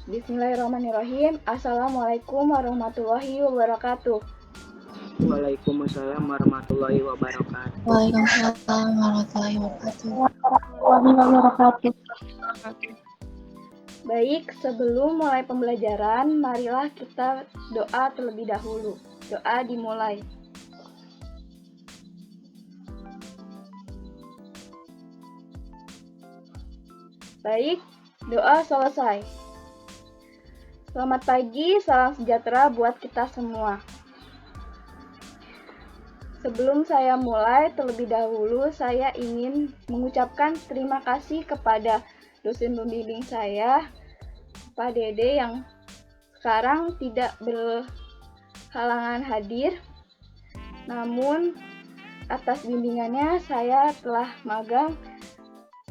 Bismillahirrahmanirrahim. Assalamualaikum warahmatullahi wabarakatuh. Waalaikumsalam warahmatullahi wabarakatuh. Waalaikumsalam warahmatullahi wabarakatuh. Baik, sebelum mulai pembelajaran, marilah kita doa terlebih dahulu. Doa dimulai. Baik, doa selesai. Selamat pagi, salam sejahtera buat kita semua. Sebelum saya mulai, terlebih dahulu saya ingin mengucapkan terima kasih kepada dosen pembimbing saya, Pak Dede, yang sekarang tidak berhalangan hadir. Namun, atas bimbingannya saya telah magang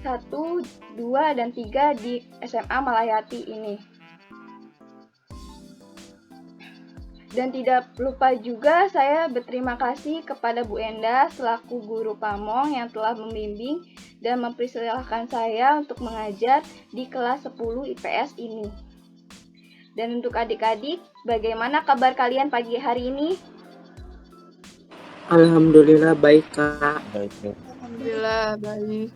1, 2, dan 3 di SMA Malayati ini. Dan tidak lupa juga saya berterima kasih kepada Bu Enda selaku guru Pamong yang telah membimbing dan mempersilahkan saya untuk mengajar di kelas 10 IPS ini. Dan untuk adik-adik, bagaimana kabar kalian pagi hari ini? Alhamdulillah baik, Kak. Alhamdulillah baik.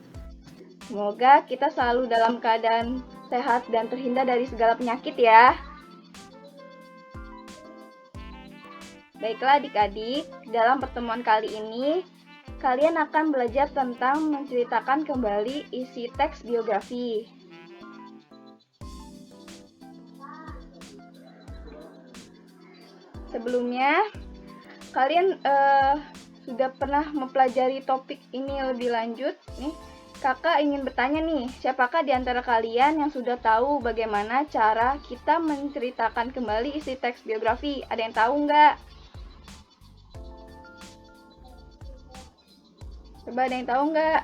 Semoga kita selalu dalam keadaan sehat dan terhindar dari segala penyakit ya. Baiklah adik-adik, dalam pertemuan kali ini, kalian akan belajar tentang menceritakan kembali isi teks biografi. Sebelumnya, kalian sudah pernah mempelajari topik ini lebih lanjut? Nih, Kakak ingin bertanya nih, siapakah di antara kalian yang sudah tahu bagaimana cara kita menceritakan kembali isi teks biografi? Ada yang tahu nggak? Coba ada yang tahu nggak?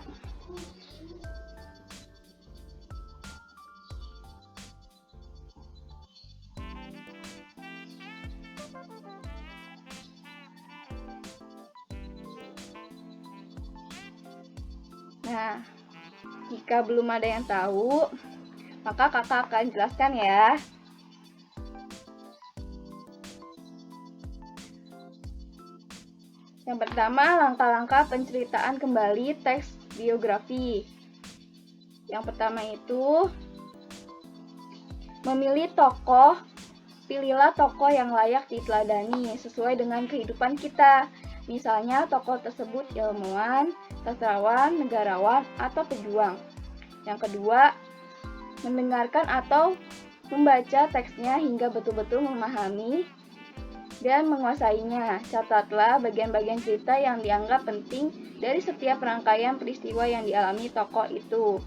Nah, jika belum ada yang tahu, maka kakak akan jelaskan ya. Yang pertama, langkah-langkah penceritaan kembali teks biografi. Yang pertama itu, memilih tokoh. Pilihlah tokoh yang layak diteladani sesuai dengan kehidupan kita. Misalnya, tokoh tersebut ilmuwan, sastrawan, negarawan, atau pejuang. Yang kedua, mendengarkan atau membaca teksnya hingga betul-betul memahami dan menguasainya. Catatlah bagian-bagian cerita yang dianggap penting dari setiap rangkaian peristiwa yang dialami tokoh itu.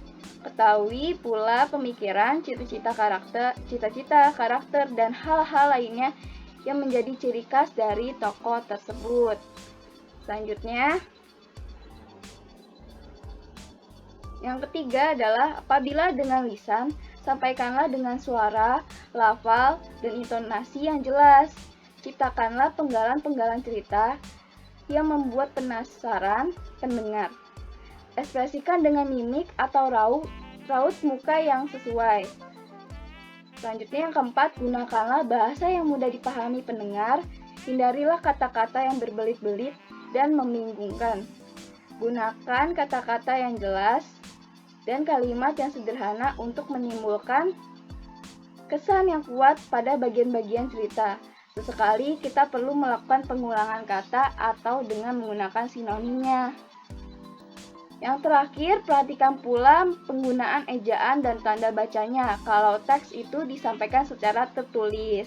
Ketahui pula pemikiran, cita-cita karakter, dan hal-hal lainnya yang menjadi ciri khas dari tokoh tersebut. Selanjutnya, yang ketiga adalah apabila dengan lisan, sampaikanlah dengan suara, lafal, dan intonasi yang jelas. Ciptakanlah penggalan-penggalan cerita yang membuat penasaran pendengar. Ekspresikan dengan mimik atau raut muka yang sesuai. Selanjutnya yang keempat, gunakanlah bahasa yang mudah dipahami pendengar. Hindarilah kata-kata yang berbelit-belit dan membingungkan. Gunakan kata-kata yang jelas dan kalimat yang sederhana untuk menimbulkan kesan yang kuat pada bagian-bagian cerita. Sesekali kita perlu melakukan pengulangan kata atau dengan menggunakan sinonimnya. Yang terakhir, perhatikan pula penggunaan ejaan dan tanda bacanya kalau teks itu disampaikan secara tertulis.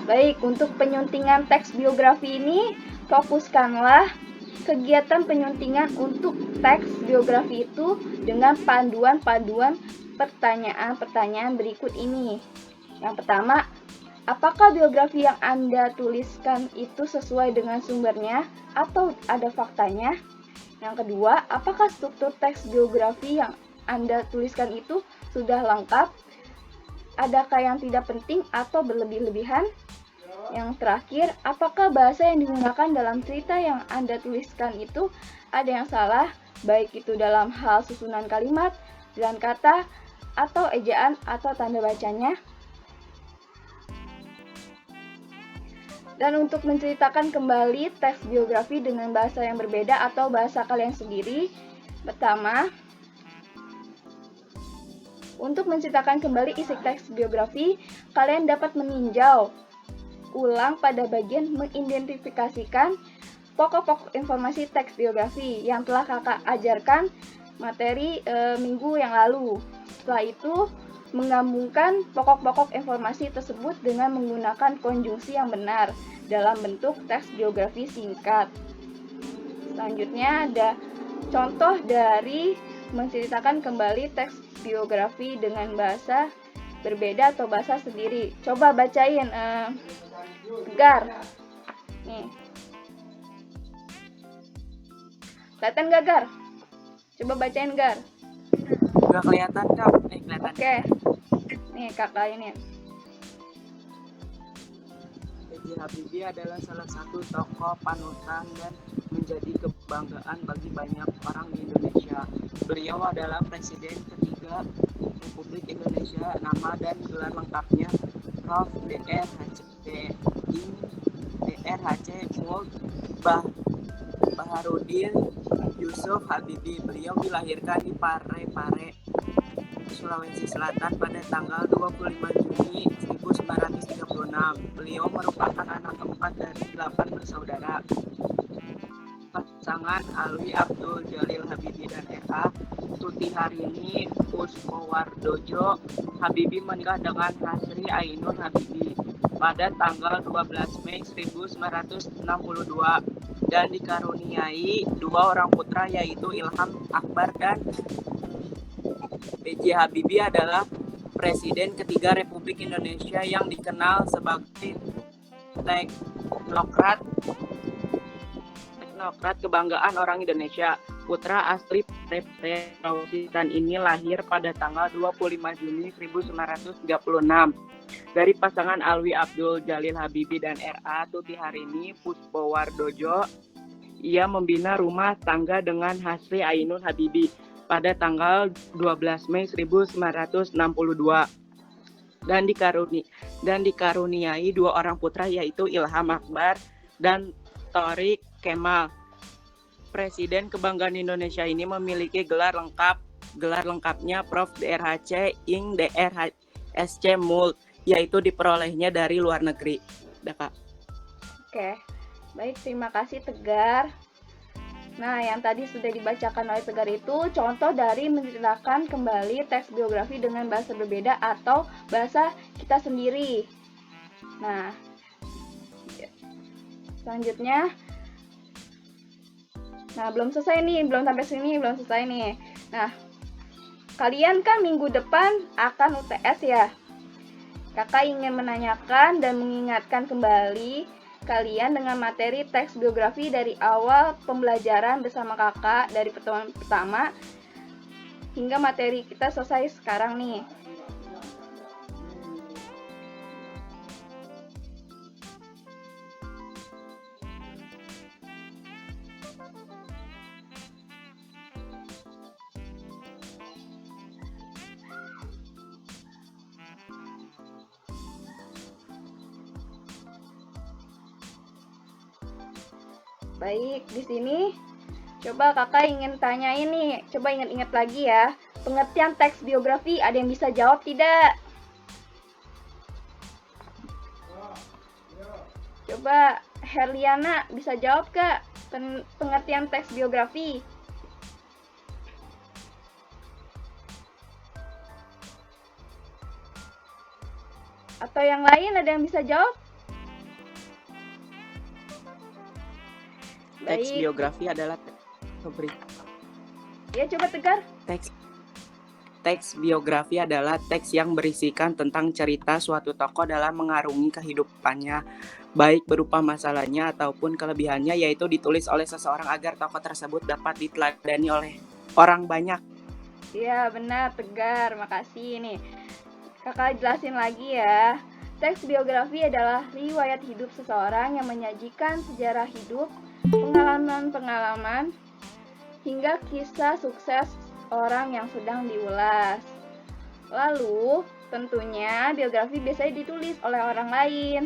Baik, untuk penyuntingan teks biografi ini, fokuskanlah kegiatan penyuntingan untuk teks biografi itu dengan panduan-panduan pertanyaan-pertanyaan berikut ini. Yang pertama, apakah biografi yang Anda tuliskan itu sesuai dengan sumbernya atau ada faktanya? Yang kedua, apakah struktur teks biografi yang Anda tuliskan itu sudah lengkap? Adakah yang tidak penting atau berlebih-lebihan? Yang terakhir, apakah bahasa yang digunakan dalam cerita yang Anda tuliskan itu ada yang salah, baik itu dalam hal susunan kalimat, pilihan kata, atau ejaan atau tanda bacanya? Dan untuk menceritakan kembali teks biografi dengan bahasa yang berbeda atau bahasa kalian sendiri, pertama, untuk menceritakan kembali isi teks biografi, kalian dapat meninjau ulang pada bagian mengidentifikasikan pokok-pokok informasi teks biografi yang telah kakak ajarkan materi minggu yang lalu. Setelah itu, menggabungkan pokok-pokok informasi tersebut dengan menggunakan konjungsi yang benar dalam bentuk teks biografi singkat. Selanjutnya ada contoh dari menceritakan kembali teks biografi dengan bahasa berbeda atau bahasa sendiri. Coba bacain, Gar. Nih. Kelihatan gak, Gar? Coba bacain, Gar. Nggak kelihatan, Kak. Kelihatan. Oke. Nih, kakak ini. B.J. Habibie adalah salah satu tokoh panutan dan menjadi kebanggaan bagi banyak orang di Indonesia. Beliau adalah Presiden ketiga Republik Indonesia. Nama dan gelar lengkapnya Prof. Dr. Muld Baharudin Yusuf Habibie. Beliau dilahirkan di Parepare, Sulawesi Selatan pada tanggal 25 Juni 1936. Beliau merupakan anak keempat dari 8 bersaudara. Pasangan Alwi Abdul Jalil Habibie dan R.A. Tuti Harini Puspowardojo Habibie menikah dengan Hasri Ainun Habibie pada tanggal 12 Mei 1962 dan dikaruniai dua orang putra yaitu Ilham Akbar dan B.J. Habibie adalah Presiden ketiga Republik Indonesia yang dikenal sebagai teknokrat kebanggaan orang Indonesia. Putra asli Sulawesi dan ini lahir pada tanggal 25 Juni 1936 dari pasangan Alwi Abdul Jalil Habibie dan R.A. Tuti Harini Puspowardojo. Ia membina rumah tangga dengan Hasri Ainun Habibie pada tanggal 12 Mei 1962 dan dikaruniai dua orang putra yaitu Ilham Akbar dan Thorik Kemal. Presiden kebanggaan Indonesia ini memiliki gelar lengkapnya Prof. Dr. Ing. Dr. SC Muld, yaitu diperolehnya dari luar negeri. Udah, Kak. Oke, baik, terima kasih Tegar. Nah, yang tadi sudah dibacakan oleh Tegar itu contoh dari menceritakan kembali teks biografi dengan bahasa berbeda atau bahasa kita sendiri. Nah, selanjutnya, belum selesai nih. Nah, kalian kan minggu depan akan UTS ya. Kakak ingin menanyakan dan mengingatkan kembali kalian dengan materi teks biografi dari awal pembelajaran bersama kakak dari pertemuan pertama hingga materi kita selesai sekarang nih. Baik, di sini coba kakak ingin tanya ini, coba ingat-ingat lagi ya. Pengertian teks biografi ada yang bisa jawab tidak? Coba Herliana bisa jawab Kak pengertian teks biografi? Atau yang lain ada yang bisa jawab? Teks biografi adalah Ya, coba Tegar. Teks biografi adalah teks yang berisikan tentang cerita suatu tokoh dalam mengarungi kehidupannya, baik berupa masalahnya ataupun kelebihannya, yaitu ditulis oleh seseorang agar tokoh tersebut dapat diteladani oleh orang banyak. Iya, benar Tegar, makasih nih. Kakak jelasin lagi ya. Teks biografi adalah riwayat hidup seseorang yang menyajikan sejarah hidup, pengalaman-pengalaman, hingga kisah sukses orang yang sedang diulas. Lalu, tentunya biografi biasanya ditulis oleh orang lain.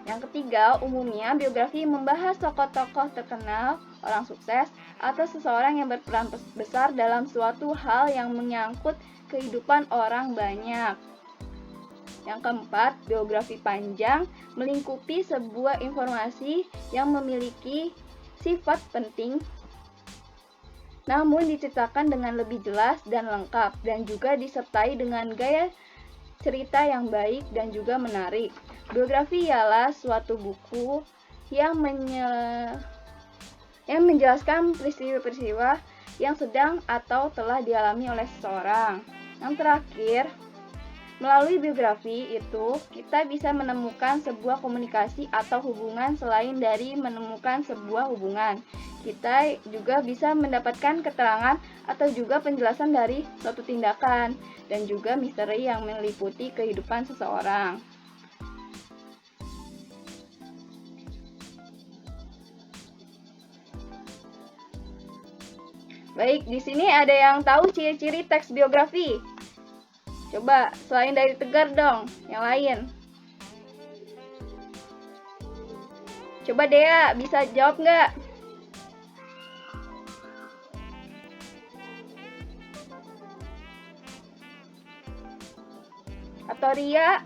Yang ketiga, umumnya biografi membahas tokoh-tokoh terkenal, orang sukses, atau seseorang yang berperan besar dalam suatu hal yang menyangkut kehidupan orang banyak. Yang keempat, biografi panjang melingkupi sebuah informasi yang memiliki sifat penting, namun diceritakan dengan lebih jelas dan lengkap, dan juga disertai dengan gaya cerita yang baik dan juga menarik. Biografi ialah suatu buku yang menjelaskan peristiwa-peristiwa yang sedang atau telah dialami oleh seseorang. Yang terakhir, melalui biografi itu kita bisa menemukan sebuah komunikasi atau hubungan selain dari menemukan sebuah hubungan. Kita juga bisa mendapatkan keterangan atau juga penjelasan dari suatu tindakan dan juga misteri yang meliputi kehidupan seseorang. Baik, di sini ada yang tahu ciri-ciri teks biografi? Coba, selain dari Tegar dong, yang lain. Coba Dea, bisa jawab nggak? Atau Ria?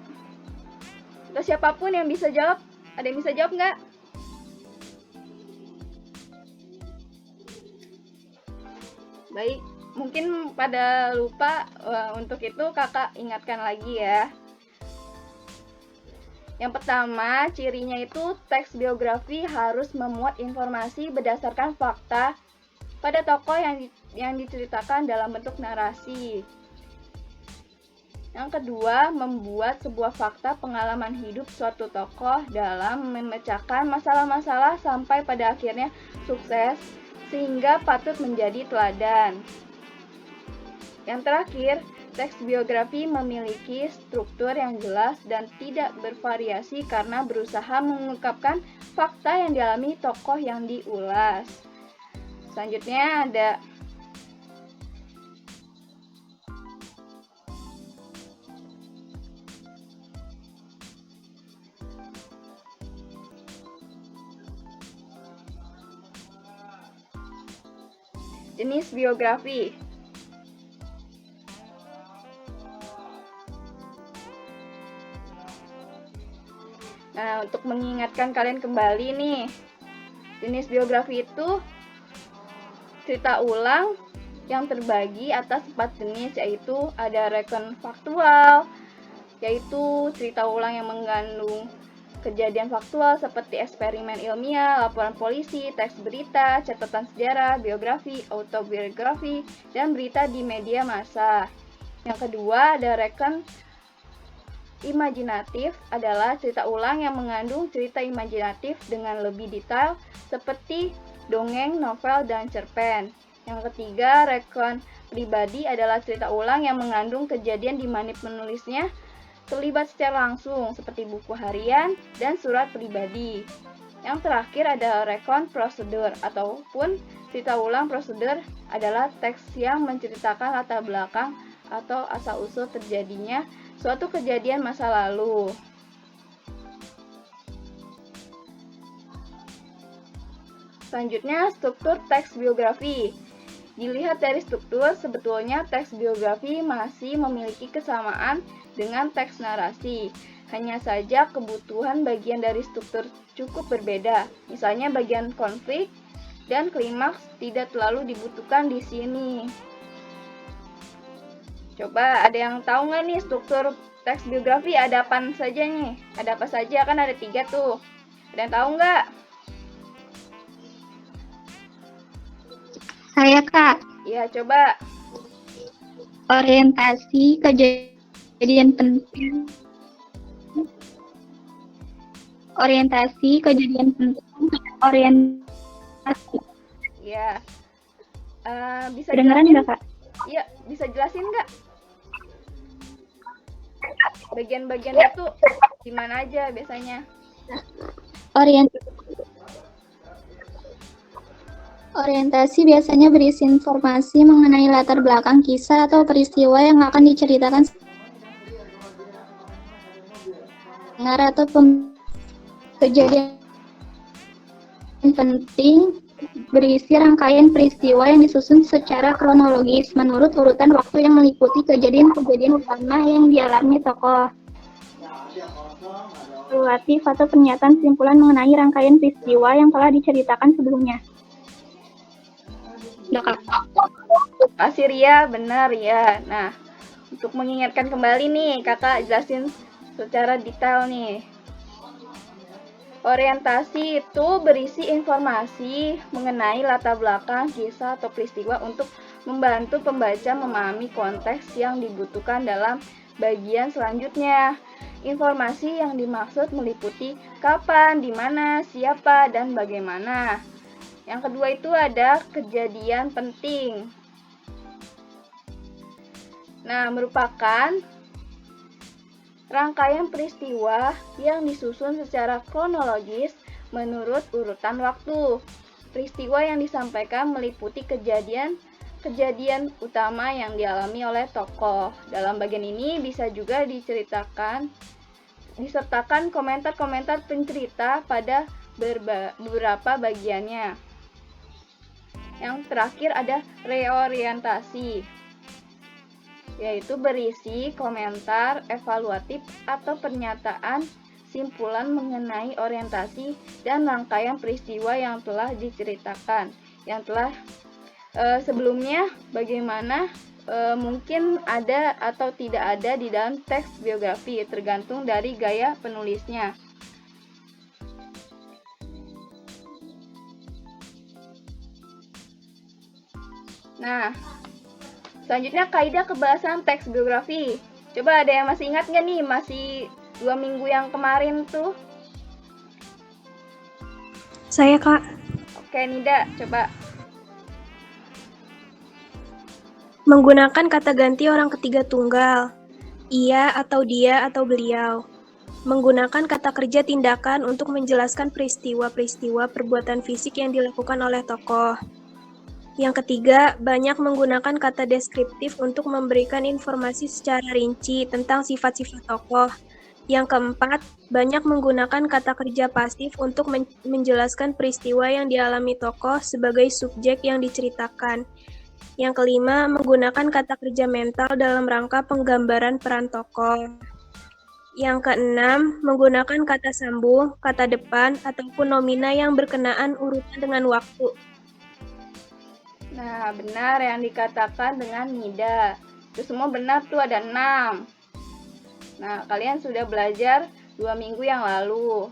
Atau siapapun yang bisa jawab? Ada yang bisa jawab nggak? Baik, mungkin pada lupa, untuk itu kakak ingatkan lagi ya. Yang pertama, cirinya itu teks biografi harus memuat informasi berdasarkan fakta pada tokoh yang diceritakan dalam bentuk narasi. Yang kedua, membuat sebuah fakta pengalaman hidup suatu tokoh dalam memecahkan masalah-masalah sampai pada akhirnya sukses sehingga patut menjadi teladan. Yang terakhir, teks biografi memiliki struktur yang jelas dan tidak bervariasi karena berusaha mengungkapkan fakta yang dialami tokoh yang diulas. Selanjutnya ada jenis biografi. Nah, untuk mengingatkan kalian kembali nih, jenis biografi itu cerita ulang yang terbagi atas 4 jenis, yaitu ada rekon faktual, yaitu cerita ulang yang mengandung kejadian faktual seperti eksperimen ilmiah, laporan polisi, teks berita, catatan sejarah, biografi, autobiografi, dan berita di media massa. Yang kedua ada rekon imajinatif, adalah cerita ulang yang mengandung cerita imajinatif dengan lebih detail seperti dongeng, novel, dan cerpen. Yang ketiga, rekon pribadi adalah cerita ulang yang mengandung kejadian di mana penulisnya terlibat secara langsung seperti buku harian dan surat pribadi. Yang terakhir ada rekon prosedur ataupun cerita ulang prosedur adalah teks yang menceritakan latar belakang atau asal-usul terjadinya suatu kejadian masa lalu. Selanjutnya, struktur teks biografi. Dilihat dari struktur, sebetulnya teks biografi masih memiliki kesamaan dengan teks narasi. Hanya saja kebutuhan bagian dari struktur cukup berbeda. Misalnya bagian konflik dan klimaks tidak terlalu dibutuhkan di sini. Coba ada yang tahu nggak nih struktur teks biografi ada apa saja nih? Ada apa saja? Kan ada 3 tuh. Ada yang tahu nggak? Saya, Kak. Ya, coba. Orientasi kejadian penting. Orientasi kejadian penting. Orientasi. Ya. Bisa Kedengeran jelasin? nggak, Kak? Iya, bisa jelasin nggak? Bagian-bagian itu di mana aja biasanya? Orientasi biasanya berisi informasi mengenai latar belakang kisah atau peristiwa yang akan diceritakan pendengar atau kejadian penting berisi rangkaian peristiwa yang disusun secara kronologis menurut urutan waktu yang meliputi kejadian-kejadian utama yang dialami tokoh. Evaluatif atau pernyataan kesimpulan mengenai rangkaian peristiwa yang telah diceritakan sebelumnya. Kasih Ria, benar ya. Nah, untuk mengingatkan kembali nih, kakak jelasin secara detail nih. Orientasi itu berisi informasi mengenai latar belakang, kisah, atau peristiwa untuk membantu pembaca memahami konteks yang dibutuhkan dalam bagian selanjutnya. Informasi yang dimaksud meliputi kapan, di mana, siapa, dan bagaimana. Yang kedua itu ada kejadian penting. Nah, merupakan rangkaian peristiwa yang disusun secara kronologis menurut urutan waktu. Peristiwa yang disampaikan meliputi kejadian utama yang dialami oleh tokoh. Dalam bagian ini bisa juga disertakan komentar-komentar pencerita pada beberapa bagiannya. Yang terakhir ada reorientasi, yaitu berisi komentar evaluatif atau pernyataan simpulan mengenai orientasi dan rangkaian peristiwa yang telah diceritakan, yang telah sebelumnya bagaimana mungkin ada atau tidak ada di dalam teks biografi, tergantung dari gaya penulisnya. Nah, selanjutnya kaidah kebahasan teks biografi. Coba ada yang masih ingat nggak nih? Masih 2 minggu yang kemarin tuh? Saya, Kak. Oke, Nida, coba. Menggunakan kata ganti orang ketiga tunggal. Ia atau dia atau beliau. Menggunakan kata kerja tindakan untuk menjelaskan peristiwa-peristiwa perbuatan fisik yang dilakukan oleh tokoh. Yang ketiga, banyak menggunakan kata deskriptif untuk memberikan informasi secara rinci tentang sifat-sifat tokoh. Yang keempat, banyak menggunakan kata kerja pasif untuk menjelaskan peristiwa yang dialami tokoh sebagai subjek yang diceritakan. Yang kelima, menggunakan kata kerja mental dalam rangka penggambaran peran tokoh. Yang keenam, menggunakan kata sambung, kata depan, ataupun nomina yang berkenaan urutan dengan waktu. Nah, benar yang dikatakan dengan Nida. Itu semua benar tuh, ada 6. Nah, kalian sudah belajar 2 minggu yang lalu.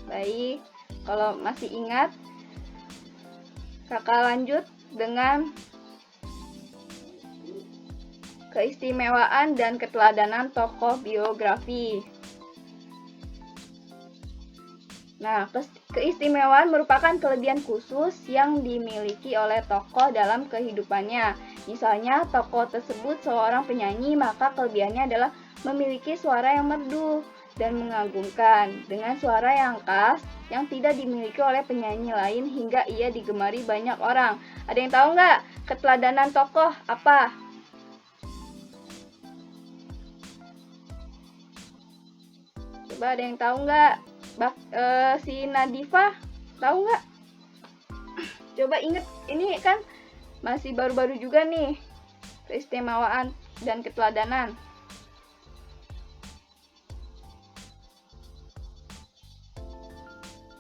Baik, kalau masih ingat, kakak lanjut dengan keistimewaan dan keteladanan tokoh biografi. Nah, keistimewaan merupakan kelebihan khusus yang dimiliki oleh tokoh dalam kehidupannya. Misalnya, tokoh tersebut seorang penyanyi, maka kelebihannya adalah memiliki suara yang merdu dan mengagumkan, dengan suara yang khas yang tidak dimiliki oleh penyanyi lain hingga ia digemari banyak orang. Ada yang tahu nggak keteladanan tokoh apa? Coba ada yang tahu nggak? Si Nadifa tahu nggak? Coba inget, ini kan masih baru-baru juga nih keistimewaan dan keteladanan.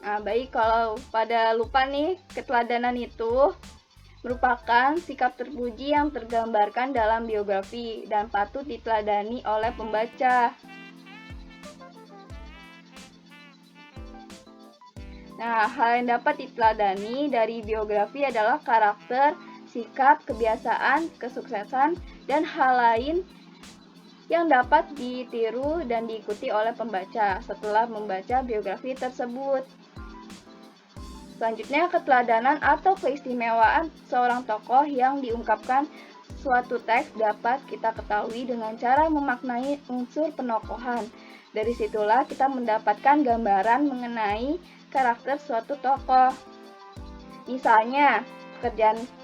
Nah, baik, kalau pada lupa nih, keteladanan itu merupakan sikap terpuji yang tergambarkan dalam biografi dan patut diteladani oleh pembaca. Nah, hal yang dapat diteladani dari biografi adalah karakter, sikap, kebiasaan, kesuksesan, dan hal lain yang dapat ditiru dan diikuti oleh pembaca setelah membaca biografi tersebut. Selanjutnya, keteladanan atau keistimewaan seorang tokoh yang diungkapkan suatu teks dapat kita ketahui dengan cara memaknai unsur penokohan. Dari situlah kita mendapatkan gambaran mengenai karakter suatu tokoh. Misalnya,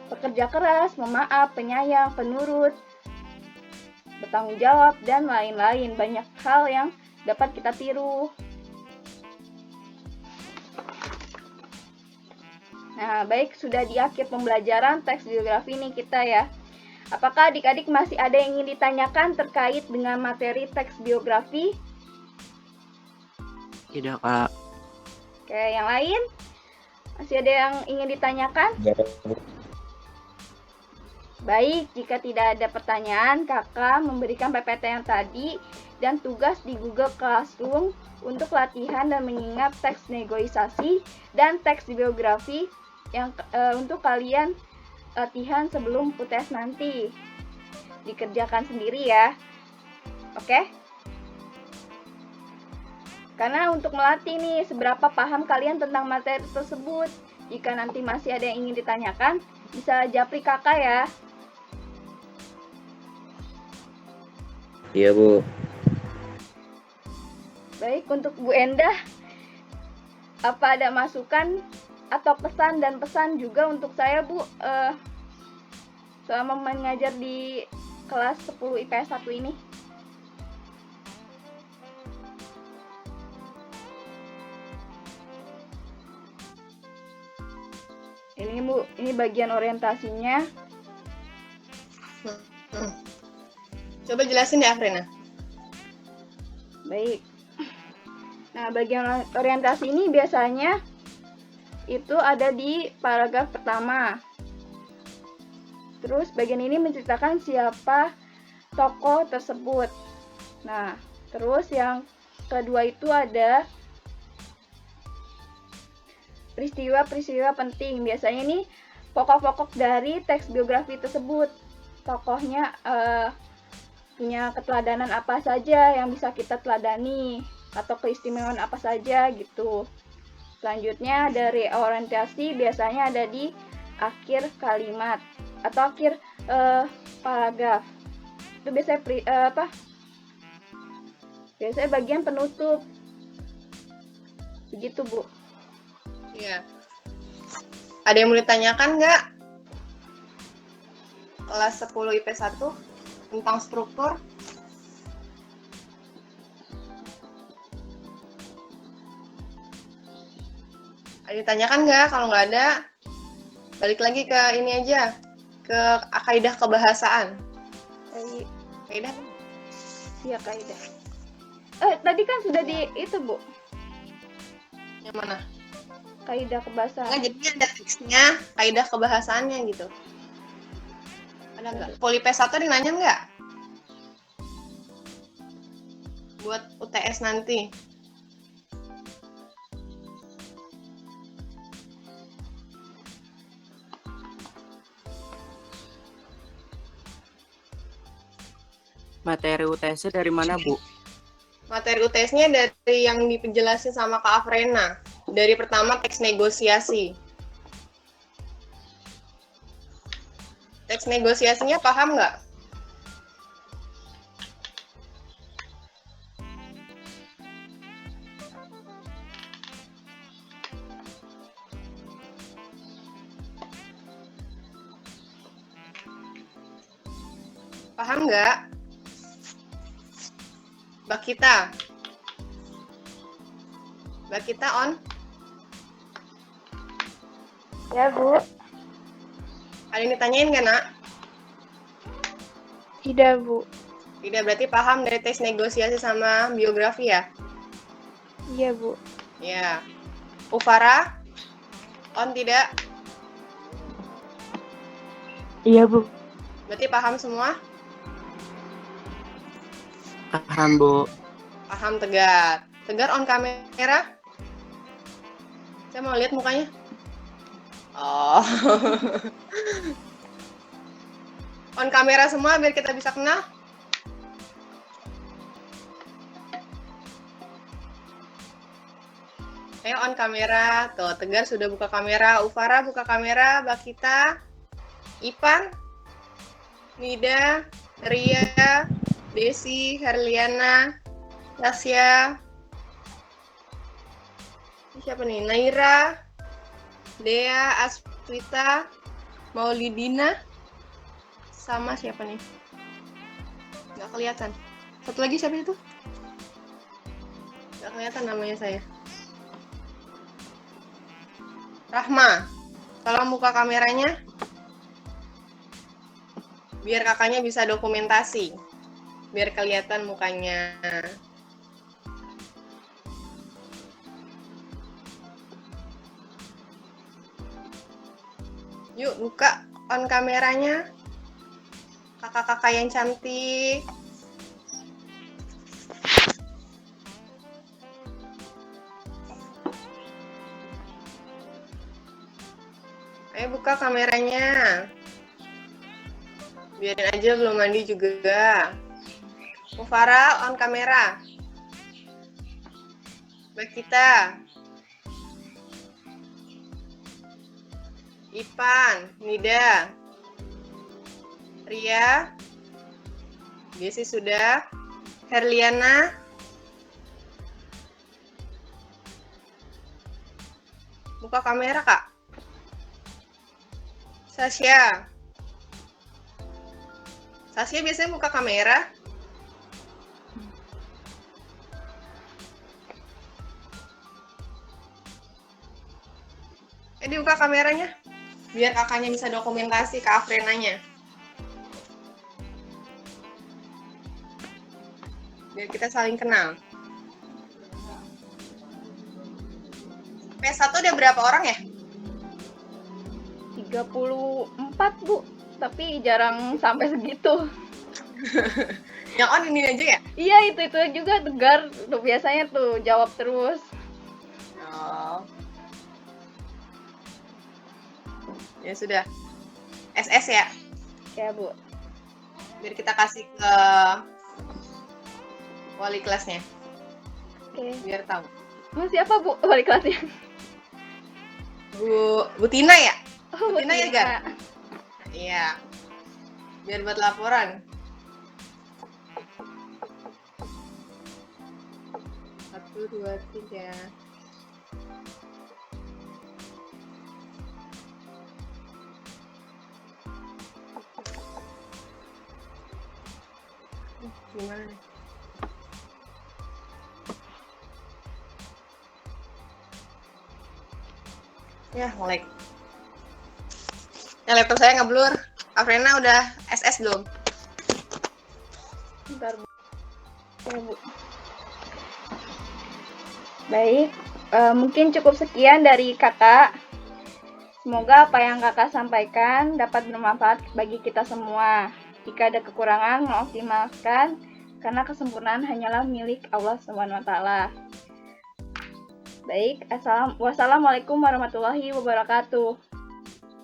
pekerja keras, pemaaf, penyayang, penurut, bertanggung jawab, dan lain-lain. Banyak hal yang dapat kita tiru. Nah, baik, sudah di akhir pembelajaran teks biografi nih kita ya. Apakah adik-adik masih ada yang ingin ditanyakan terkait dengan materi teks biografi? Tidak, Kak. Oke, yang lain? Masih ada yang ingin ditanyakan? Baik, jika tidak ada pertanyaan, kakak memberikan PPT yang tadi dan tugas di Google Classroom untuk latihan dan mengingat teks negosiasi dan teks biografi yang untuk kalian latihan sebelum UTS nanti. Dikerjakan sendiri ya. Oke? Karena untuk melatih nih, seberapa paham kalian tentang materi tersebut. Jika nanti masih ada yang ingin ditanyakan, bisa japri kakak ya. Iya, Bu. Baik, untuk Bu Endah, apa ada masukan atau pesan dan pesan juga untuk saya, Bu, selama mengajar di kelas 10 IPS 1 ini? Ini, Bu, ini bagian orientasinya. Coba jelasin deh, Afrina. Baik. Nah, bagian orientasi ini biasanya itu ada di paragraf pertama. Terus bagian ini menceritakan siapa tokoh tersebut. Nah, terus yang kedua itu ada peristiwa-peristiwa penting. Biasanya ini pokok-pokok dari teks biografi tersebut. Tokohnya punya keteladanan apa saja yang bisa kita teladani, atau keistimewaan apa saja gitu. Selanjutnya dari orientasi biasanya ada di akhir kalimat atau akhir paragraf. Itu biasanya biasanya bagian penutup. Begitu, Bu. Iya. Ada yang mau ditanyakan nggak? Kelas 10 IP 1 tentang struktur. Ada yang ditanyakan nggak? Kalau nggak ada, balik lagi ke ini aja, ke kaidah kebahasaan. Kaidah? Iya, kaidah. Tadi kan sudah di itu, Bu. Yang mana? Kaidah kebahasaan. Nggak, jadi ada teksnya, kaidah kebahasaannya gitu. Ada nggak? Poli P1 dinanya nggak? Buat UTS nanti. Materi UTS dari mana, Bu? Materi UTS-nya dari yang dijelasin sama Kak Afrina. Dari pertama teks negosiasi. Teks negosiasinya paham nggak? Paham nggak? Mbak kita on? Ya, Bu. Ada yang ditanyain nggak, Nak? Tidak, Bu. Tidak, berarti paham dari teks negosiasi sama biografi ya? Iya, Bu. Ya. Ufara? On tidak? Iya, Bu. Berarti paham semua? Paham, Bu. Paham, Tegar. Tegar on kamera? Saya mau lihat mukanya. Oh. On kamera semua biar kita bisa kenal. Ayo on kamera. Tuh, Tegar sudah buka kamera. Ufara buka kamera. Mbak kita. Ipan. Nida, Ria, Desi, Herliana, Tasya, siapa nih? Naira, Dea, Aswita, Maulidina, sama siapa nih? Nggak kelihatan. Satu lagi siapa itu? Nggak kelihatan namanya saya. Rahma, tolong buka kameranya. Biar kakaknya bisa dokumentasi. Biar kelihatan mukanya. Yuk, buka on kameranya. Kakak-kakak yang cantik. Ayo buka kameranya. Biarin aja belum mandi juga. Mufara on kamera. Mbak kita. Ipan, Nida, Ria, Desi sudah, Herliana, buka kamera kak. Sasya biasanya buka kamera. Dibuka kameranya. Biar kakaknya bisa dokumentasi ke Afrenanya. Biar kita saling kenal. P1 udah berapa orang ya? 34, Bu. Tapi jarang sampai segitu. Yang on ini aja ya? Iya, itu juga Tegar. Tuh biasanya tuh jawab terus. Oh. Ya sudah. SS ya? Ya, Bu. Biar kita kasih ke wali kelasnya. Oke. Biar tahu. Siapa, Bu, wali kelasnya? Bu Tina ya? Oh, Bu Tina ya, Tina. Gar? Iya. Biar buat laporan. 1, 2, 3. Gimana nih? Ya, like. Ya, laptop saya ngeblur. Afrina udah SS belum? Bentar, Bu. Ya, Bu. Baik, mungkin cukup sekian dari kakak. Semoga apa yang kakak sampaikan dapat bermanfaat bagi kita semua. Jika ada kekurangan, maaf dimaafkan, karena kesempurnaan hanyalah milik Allah SWT. Baik, wassalamualaikum warahmatullahi wabarakatuh.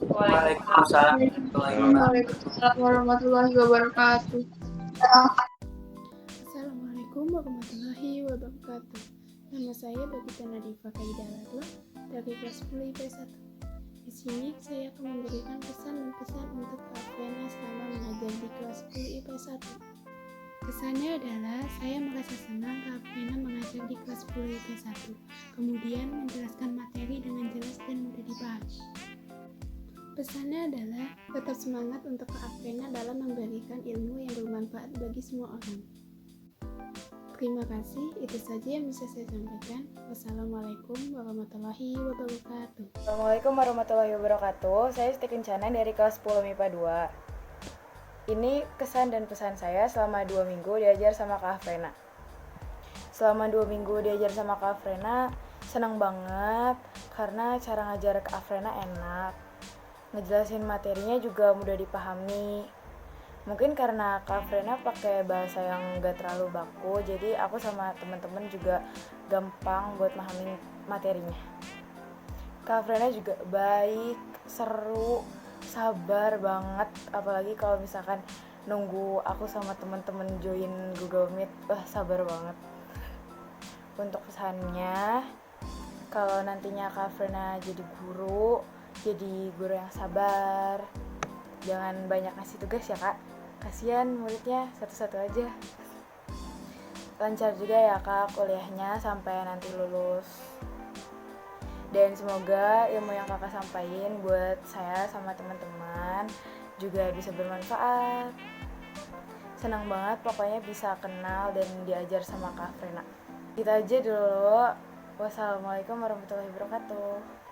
Waalaikumsalam warahmatullahi wabarakatuh. Assalamualaikum warahmatullahi wabarakatuh. Nama saya Bagita Nadifa Kaidah Ladwa dari kelas 10 IP1. Di sini saya akan memberikan pesan dan pesan untuk Kak Afrina selama mengajar di kelas 10 IP1. Kesannya adalah saya merasa senang Kak Afrina mengajar di kelas 10 IP1, kemudian menjelaskan materi dengan jelas dan mudah dipahami. Pesannya adalah tetap semangat untuk Kak Afrina dalam memberikan ilmu yang bermanfaat bagi semua orang. Terima kasih, itu saja yang bisa saya sampaikan. Wassalamualaikum warahmatullahi wabarakatuh. Assalamualaikum warahmatullahi wabarakatuh. Saya Siti Kencana dari kelas 10 MIPA 2. Ini kesan dan pesan saya selama 2 minggu diajar sama Kak Afrina. Selama 2 minggu diajar sama Kak Afrina, senang banget karena cara ngajar Kak Afrina enak. Ngejelasin materinya juga mudah dipahami. Mungkin karena Kak Afrina pakai bahasa yang gak terlalu baku, jadi aku sama teman-teman juga gampang buat memahami materinya. Kak Afrina juga baik, seru, sabar banget, apalagi kalau misalkan nunggu aku sama teman-teman join Google Meet, sabar banget. Untuk pesannya, kalau nantinya Kak Afrina jadi guru yang sabar, jangan banyak ngasih tugas ya Kak. Kasihan muridnya satu-satu aja. Lancar juga ya kak kuliahnya sampai nanti lulus. Dan semoga ilmu yang kakak sampaikan buat saya sama teman-teman juga bisa bermanfaat. Senang banget pokoknya bisa kenal dan diajar sama Kak Frena. Kita aja dulu. Wassalamualaikum warahmatullahi wabarakatuh.